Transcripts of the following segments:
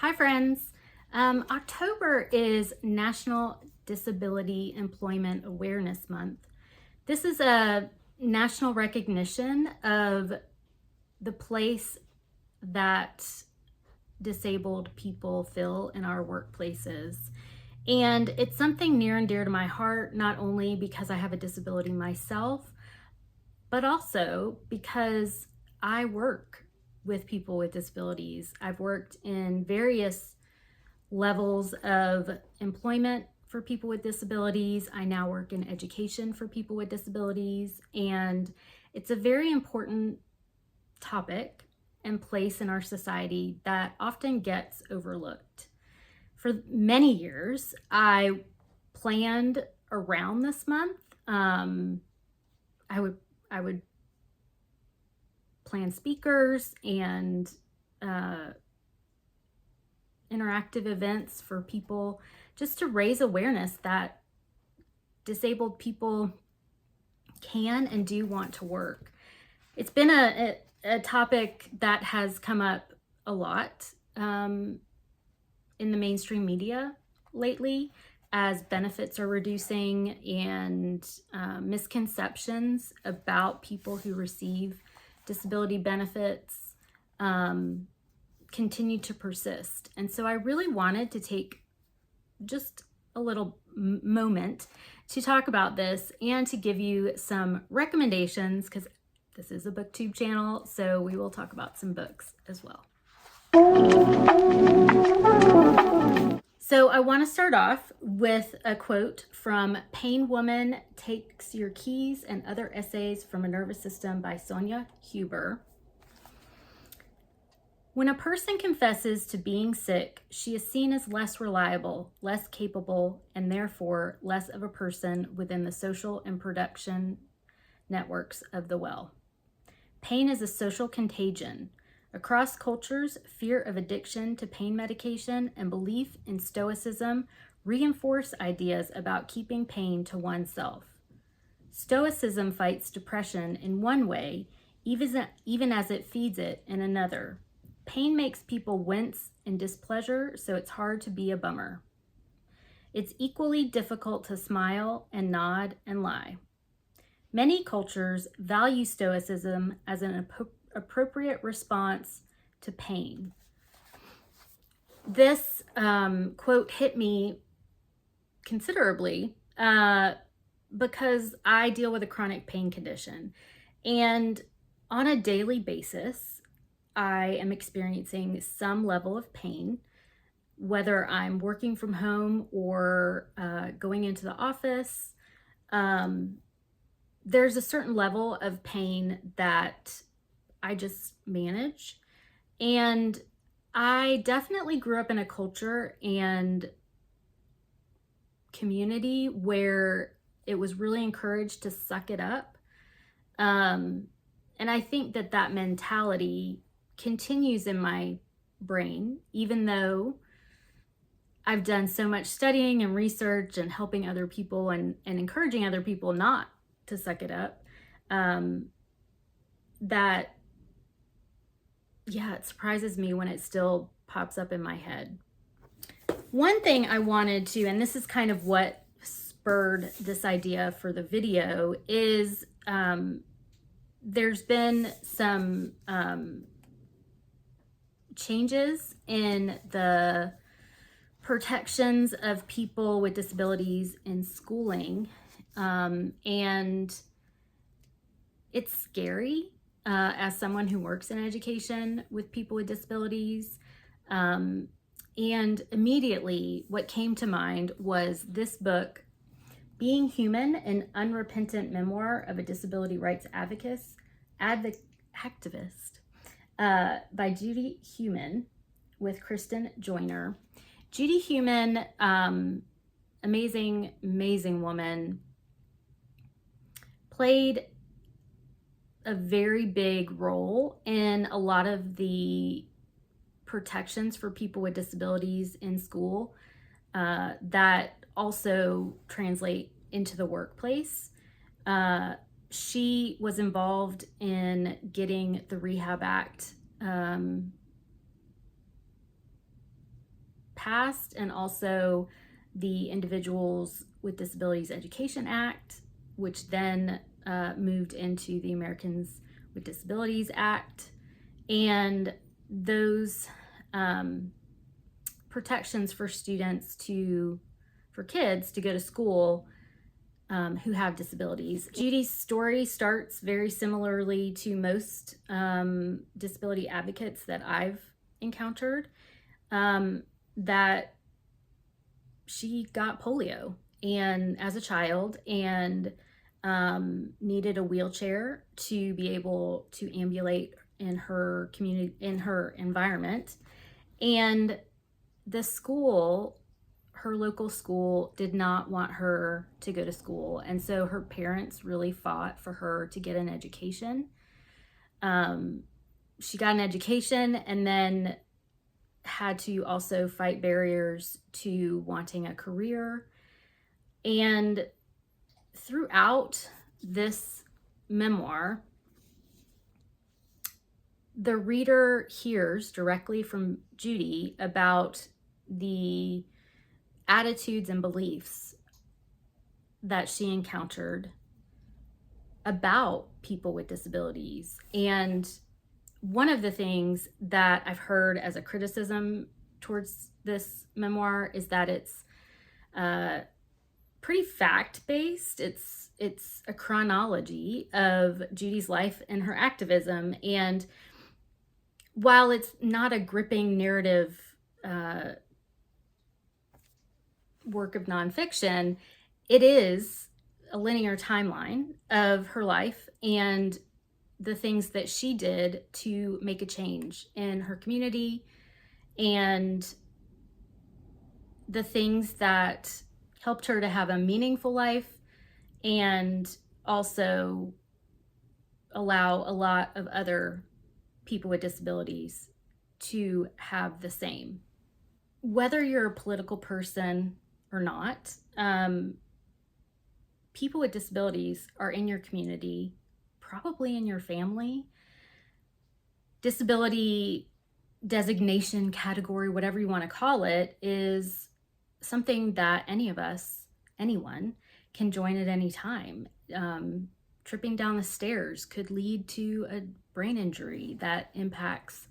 Hi friends. October is National Disability Employment Awareness Month. This is a national recognition of the place that disabled people fill in our workplaces. And it's something near and dear to my heart, not only because I have a disability myself, but also because I work with people with disabilities. I've worked in various levels of employment for people with disabilities. I now work in education for people with disabilities, and it's a very important topic and place in our society that often gets overlooked. For many years, I planned around this month. I would plan speakers and interactive events for people just to raise awareness that disabled people can and do want to work. It's been a topic that has come up a lot in the mainstream media lately, as benefits are reducing and misconceptions about people who receive disability benefits continue to persist. And so I really wanted to take just a little moment to talk about this and to give you some recommendations, because this is a booktube channel, so we will talk about some books as well. So I want to start off with a quote from Being Heumann Takes Your Keys and Other Essays from a Nervous System by Sonia Huber. When a person confesses to being sick, she is seen as less reliable, less capable, and therefore less of a person within the social and production networks of the well. Pain is a social contagion. Across cultures, fear of addiction to pain medication and belief in stoicism reinforce ideas about keeping pain to oneself. Stoicism fights depression in one way, even as it feeds it in another. Pain makes people wince in displeasure, so it's hard to be a bummer. It's equally difficult to smile and nod and lie. Many cultures value stoicism as an appropriate response to pain. This quote hit me considerably because I deal with a chronic pain condition, and on a daily basis, I am experiencing some level of pain, whether I'm working from home or going into the office. There's a certain level of pain that I just manage. And I definitely grew up in a culture and community where it was really encouraged to suck it up. And I think that mentality continues in my brain, even though I've done so much studying and research and helping other people and encouraging other people not to suck it up. It surprises me when it still pops up in my head. One thing I wanted to, and this is kind of what spurred this idea for the video, is there's been some changes in the protections of people with disabilities in schooling, and it's scary as someone who works in education with people with disabilities. And immediately what came to mind was this book, Being Heumann, an Unrepentant Memoir of a Disability Rights Activist, by Judith Heumann with Kristen Joyner. Judith Heumann, amazing woman, played a very big role in a lot of the protections for people with disabilities in school that also translate into the workplace. She was involved in getting the Rehab Act passed, and also the Individuals with Disabilities Education Act, which then moved into the Americans with Disabilities Act. And those protections for kids to go to school who have disabilities. Judy's story starts very similarly to most disability advocates that I've encountered, that she got polio and as a child, and needed a wheelchair to be able to ambulate in her community, in her environment. And the school, her local school, did not want her to go to school. And so her parents really fought for her to get an education. She got an education and then had to also fight barriers to wanting a career. And throughout this memoir, the reader hears directly from Judy about the attitudes and beliefs that she encountered about people with disabilities. And one of the things that I've heard as a criticism towards this memoir is that it's pretty fact-based. It's a chronology of Judy's life and her activism. And while it's not a gripping narrative work of nonfiction, it is a linear timeline of her life and the things that she did to make a change in her community, and the things that helped her to have a meaningful life and also allow a lot of other people with disabilities to have the same. Whether you're a political person or not, people with disabilities are in your community, probably in your family. Disability designation, category, whatever you want to call it, is something that anyone can join at any time. Tripping down the stairs could lead to a brain injury that impacts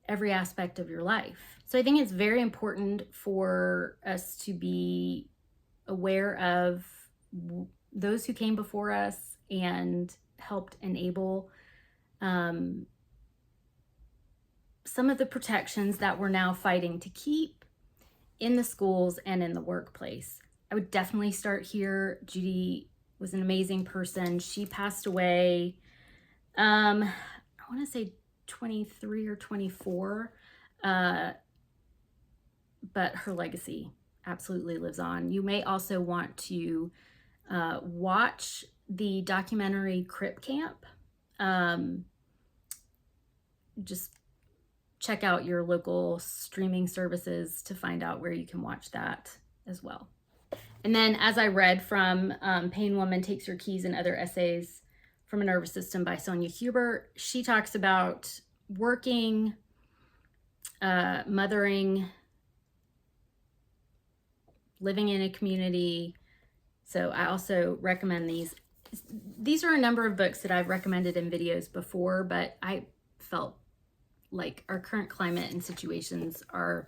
every aspect of your life. So I think it's very important for us to be aware of those who came before us and helped enable some of the protections that we're now fighting to keep in the schools and in the workplace. I would definitely start here. Judy was an amazing person. She passed away, I want to say 23 or 24, but her legacy absolutely lives on. You may also want to watch the documentary Crip Camp. Just check out your local streaming services to find out where you can watch that as well. And then, as I read from Pain Woman Takes Your Keys and Other Essays from a Nervous System by Sonia Hubert, she talks about working, mothering, living in a community. So I also recommend these. These are a number of books that I've recommended in videos before, but I felt like our current climate and situations are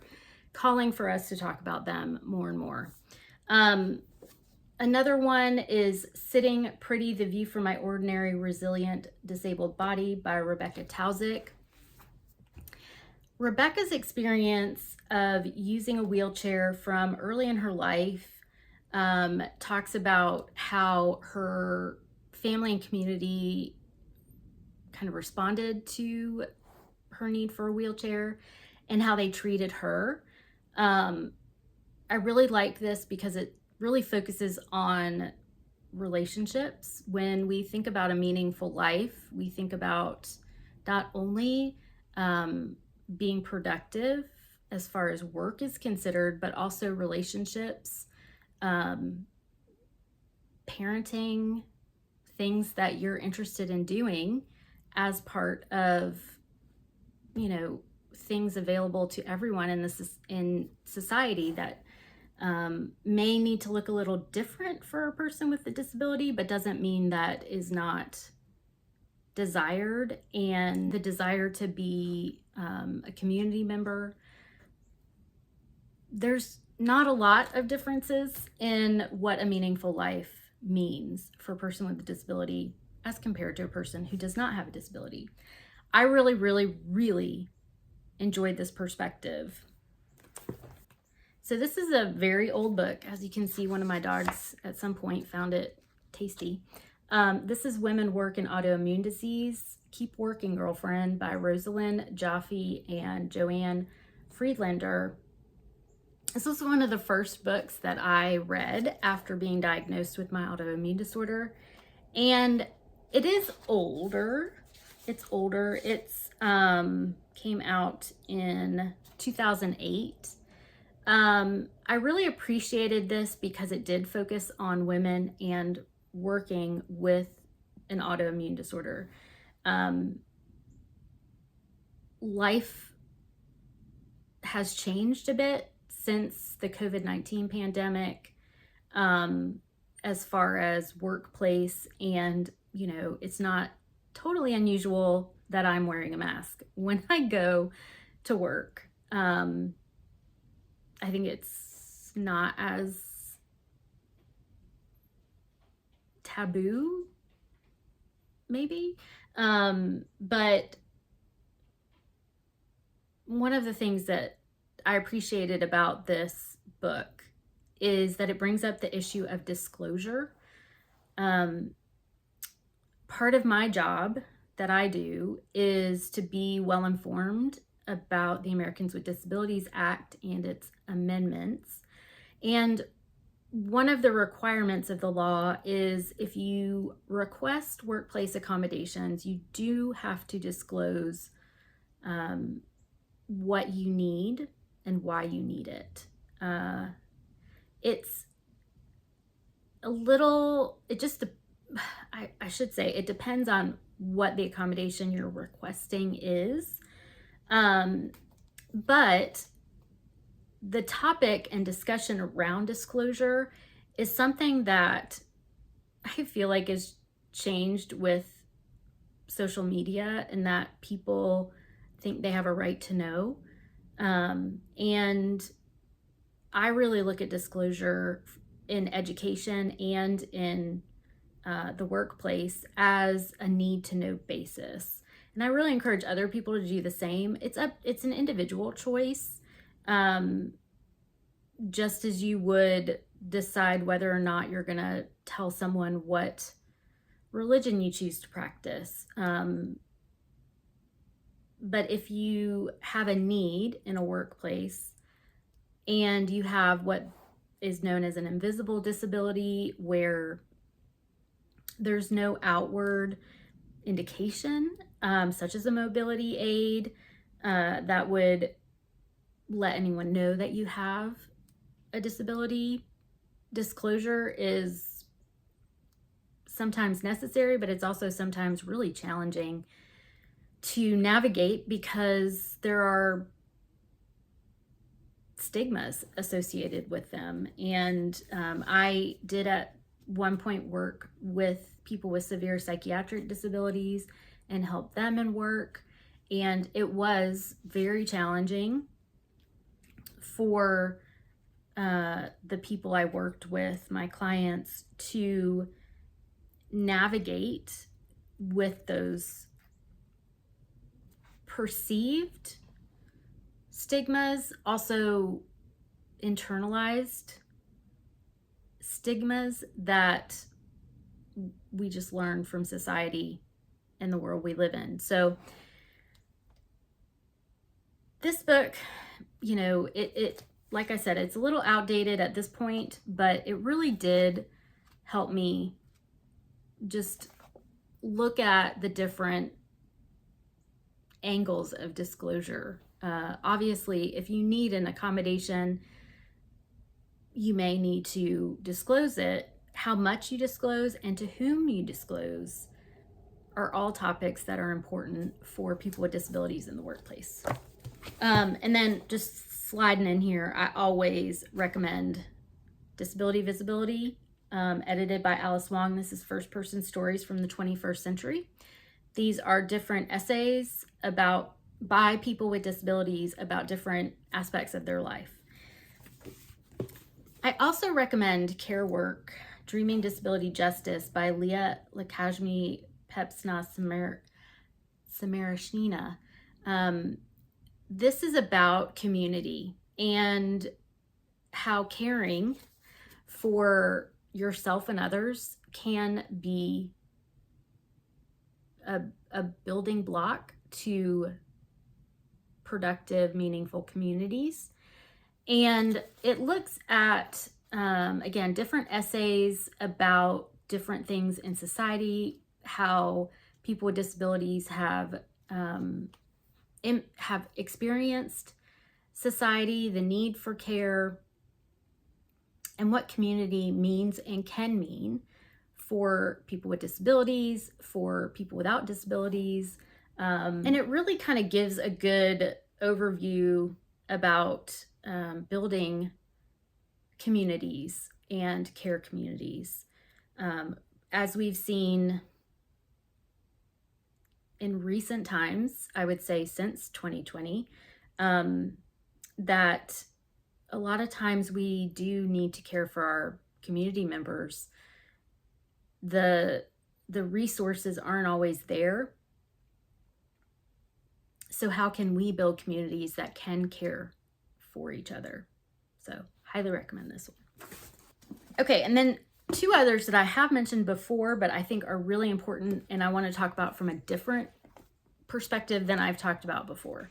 calling for us to talk about them more and more. Another one is Sitting Pretty, The View from My Ordinary Resilient Disabled Body by Rebecca Tauzik. Rebecca's experience of using a wheelchair from early in her life talks about how her family and community kind of responded to her need for a wheelchair and how they treated her. I really like this because it really focuses on relationships. When we think about a meaningful life, we think about not only being productive as far as work is considered, but also relationships, parenting, things that you're interested in doing as part of, things available to everyone in society that may need to look a little different for a person with a disability, but doesn't mean that is not desired. And the desire to be a community member, there's not a lot of differences in what a meaningful life means for a person with a disability as compared to a person who does not have a disability. I really, really, really enjoyed this perspective. So this is a very old book. As you can see, one of my dogs at some point found it tasty. This is Women Work in Autoimmune Disease, Keep Working Girlfriend by Rosalind Jaffe and Joanne Friedlander. This was one of the first books that I read after being diagnosed with my autoimmune disorder. And it is older. It's older. It's came out in 2008. I really appreciated this because it did focus on women and working with an autoimmune disorder. Life has changed a bit since the COVID-19 pandemic, as far as workplace, and it's not totally unusual that I'm wearing a mask when I go to work. I think it's not as taboo, maybe. But one of the things that I appreciated about this book is that it brings up the issue of disclosure. Part of my job that I do is to be well informed about the Americans with Disabilities Act and its amendments. And one of the requirements of the law is if you request workplace accommodations, you do have to disclose what you need and why you need it. It's a little, I should say, it depends on what the accommodation you're requesting is. But the topic and discussion around disclosure is something that I feel like is changed with social media, and that people think they have a right to know. And I really look at disclosure in education and in the workplace as a need to know basis. And I really encourage other people to do the same. It's an individual choice. Just as you would decide whether or not you're going to tell someone what religion you choose to practice. But if you have a need in a workplace and you have what is known as an invisible disability, where there's no outward indication, such as a mobility aid, that would let anyone know that you have a disability, disclosure is sometimes necessary, but it's also sometimes really challenging to navigate because there are stigmas associated with them. And I did at one point work with people with severe psychiatric disabilities and help them in work. And it was very challenging for the people I worked with, my clients, to navigate with those perceived stigmas, also internalized stigmas that we just learn from society and the world we live in. So this book, it like I said, it's a little outdated at this point, but it really did help me just look at the different angles of disclosure. Obviously, if you need an accommodation, you may need to disclose it. How much you disclose and to whom you disclose are all topics that are important for people with disabilities in the workplace. And then just sliding in here, I always recommend Disability Visibility, edited by Alice Wong. This is first person stories from the 21st century. These are different essays by people with disabilities about different aspects of their life. I also recommend Care Work, Dreaming Disability Justice by Leah Lakashmi Pepsna Samarashina. This is about community and how caring for yourself and others can be a building block to productive, meaningful communities. And it looks at, again, different essays about different things in society, how people with disabilities have experienced society, the need for care, and what community means and can mean for people with disabilities, for people without disabilities. And it really kind of gives a good overview about building communities and care communities. As we've seen in recent times, I would say since 2020, that a lot of times we do need to care for our community members. The resources aren't always there. So how can we build communities that can care for each other? So highly recommend this one. Okay, and then two others that I have mentioned before, but I think are really important and I want to talk about from a different perspective than I've talked about before.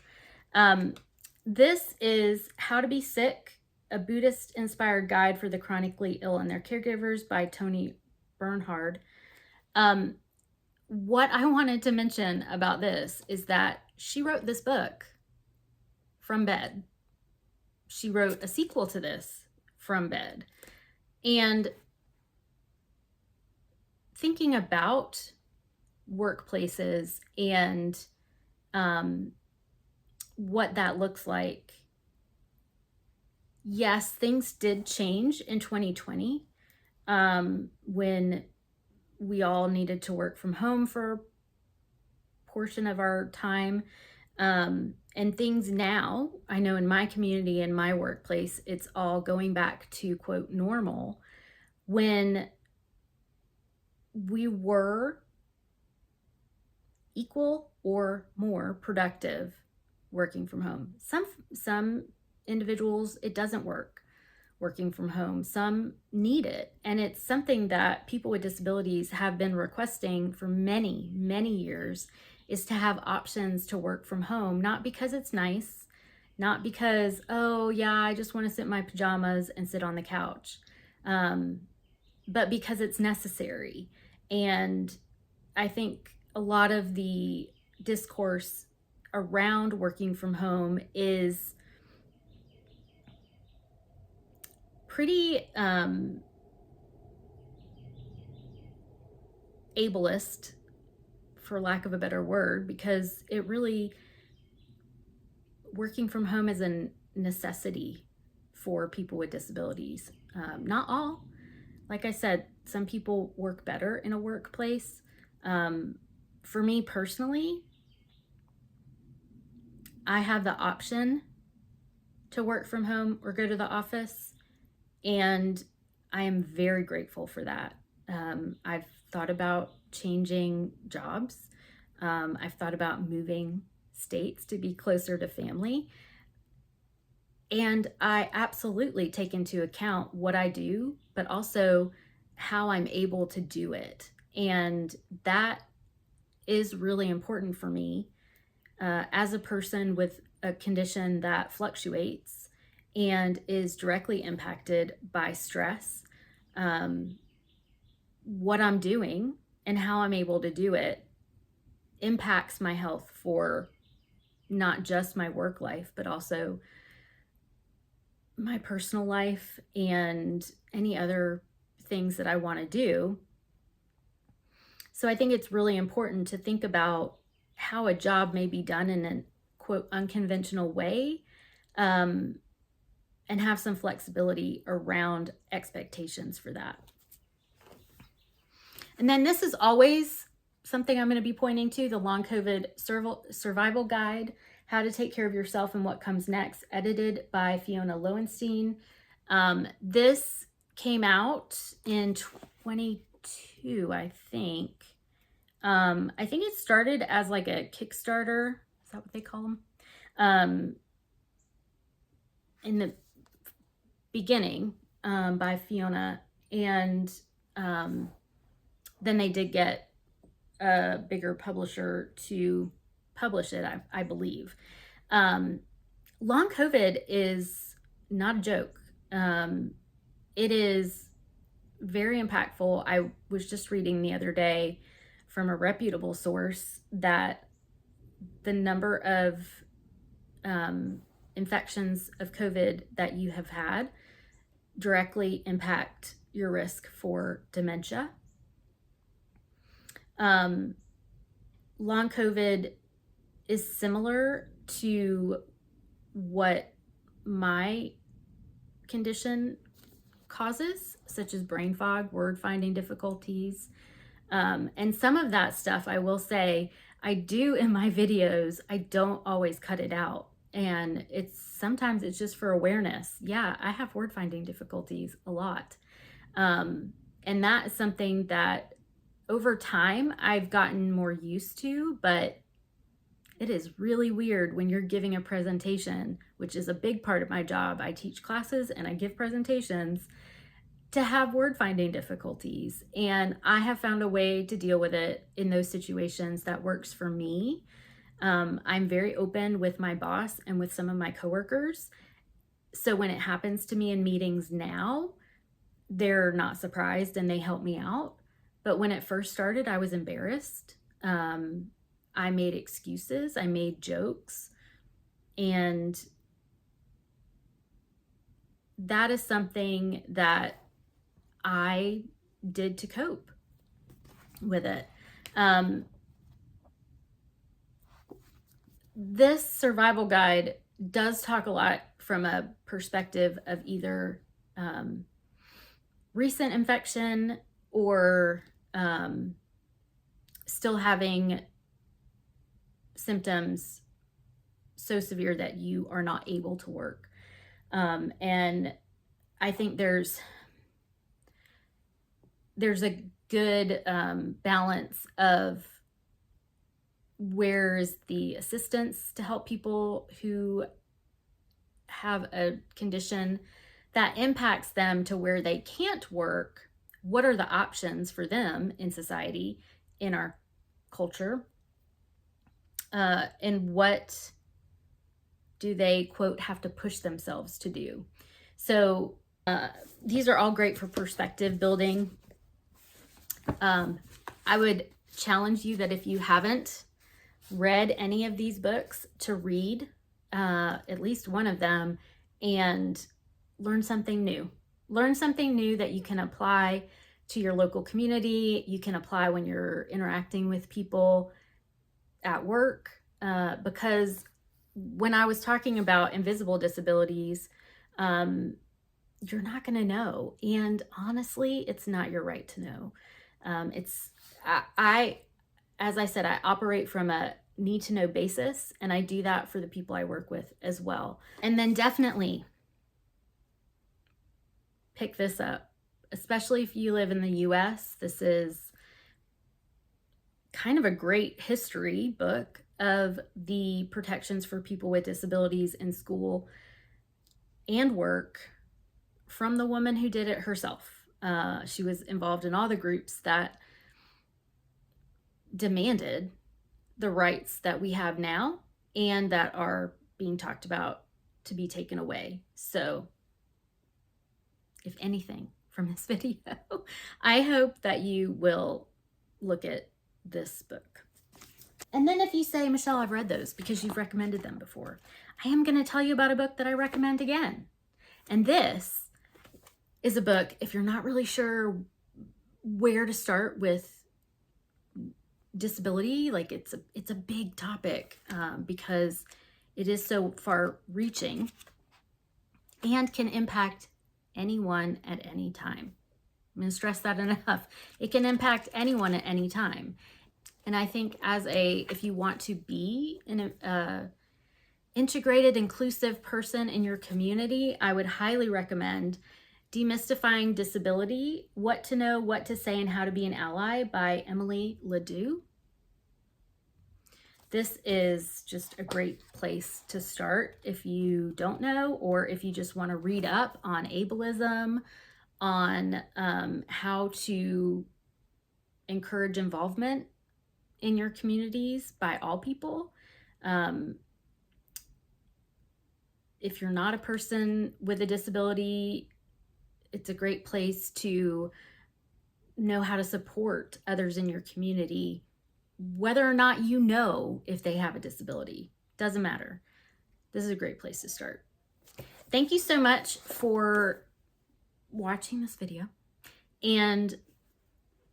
This is How to Be Sick, a Buddhist-inspired guide for the chronically ill and their caregivers by Toni Bernhard. What I wanted to mention about this is that she wrote this book from bed. She wrote a sequel to this from bed. And thinking about workplaces and what that looks like, yes, things did change in 2020 when we all needed to work from home for a portion of our time. And things now, I know in my community, in my workplace, it's all going back to, quote, normal, when we were equal or more productive working from home. Some individuals, it doesn't work working from home. Some need it. And it's something that people with disabilities have been requesting for many, many years, is to have options to work from home, not because it's nice, not because, oh yeah, I just want to sit in my pajamas and sit on the couch, but because it's necessary. And I think a lot of the discourse around working from home is pretty ableist, for lack of a better word, because it really, working from home is a necessity for people with disabilities. Not all. Like I said, some people work better in a workplace. For me personally, I have the option to work from home or go to the office, and I am very grateful for that. I've thought about changing jobs. I've thought about moving states to be closer to family. And I absolutely take into account what I do, but also how I'm able to do it. And that is really important for me as a person with a condition that fluctuates and is directly impacted by stress. What I'm doing and how I'm able to do it impacts my health for not just my work life, but also my personal life and any other things that I want to do. So I think it's really important to think about how a job may be done in a quote, unconventional way, and have some flexibility around expectations for that. And then this is always something I'm going to be pointing to, the Long COVID Survival Guide, How to Take Care of Yourself and What Comes Next, edited by Fiona Lowenstein. This came out in 22, I think. I think it started as like a Kickstarter. Is that what they call them? In the beginning, by Fiona. And then they did get a bigger publisher to publish it, I believe. Long COVID is not a joke. It is very impactful. I was just reading the other day from a reputable source that the number of infections of COVID that you have had directly impact your risk for dementia. Long COVID is similar to what my condition causes, such as brain fog, word finding difficulties. And some of that stuff, I will say, I do in my videos. I don't always cut it out. And sometimes it's just for awareness. Yeah, I have word finding difficulties a lot. And that is something that over time I've gotten more used to, but it is really weird when you're giving a presentation, which is a big part of my job. I teach classes and I give presentations, to have word finding difficulties. And I have found a way to deal with it in those situations that works for me. I'm very open with my boss and with some of my coworkers. So when it happens to me in meetings now, they're not surprised and they help me out. But when it first started, I was embarrassed. I made excuses, I made jokes, and that is something that I did to cope with it. This survival guide does talk a lot from a perspective of either recent infection or still having symptoms so severe that you are not able to work. And I think there's a good balance of where is the assistance to help people who have a condition that impacts them to where they can't work. What are the options for them in society, in our culture? And what do they, quote, have to push themselves to do? So these are all great for perspective building. I would challenge you that if you haven't read any of these books, to read at least one of them and learn something new. Learn something new that you can apply to your local community. You can apply when you're interacting with people at work, because when I was talking about invisible disabilities, you're not going to know. And honestly, it's not your right to know. As I said, I operate from a need to know basis, and I do that for the people I work with as well. And then definitely pick this up, especially if you live in the US. This is kind of a great history book of the protections for people with disabilities in school and work from the woman who did it herself. She was involved in all the groups that demanded the rights that we have now and that are being talked about to be taken away. So if anything from this video, I hope that you will look at this book. And then if you say, Michelle, I've read those because you've recommended them before, I am going to tell you about a book that I recommend again. And this is a book, if you're not really sure where to start with disability, like it's a big topic, because It is so far reaching and can impact anyone at any time. I'm going to stress that enough. It can impact anyone at any time. And I think if you want to be an integrated, inclusive person in your community, I would highly recommend Demystifying Disability: What to Know, What to Say, and How to Be an Ally by Emily Ledoux. This is just a great place to start if you don't know, or if you just want to read up on ableism, on how to encourage involvement in your communities by all people. If you're not a person with a disability, it's a great place to know how to support others in your community, whether or not you know if they have a disability. Doesn't matter. This is a great place to start. Thank you so much for watching this video, and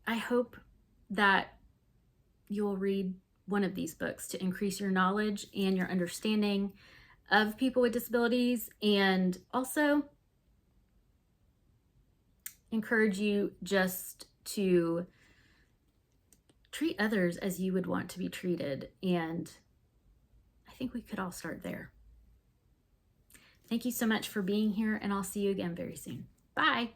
I hope that you'll read one of these books to increase your knowledge and your understanding of people with disabilities, and also encourage you just to treat others as you would want to be treated. And I think we could all start there. Thank you so much for being here, and I'll see you again very soon. Bye.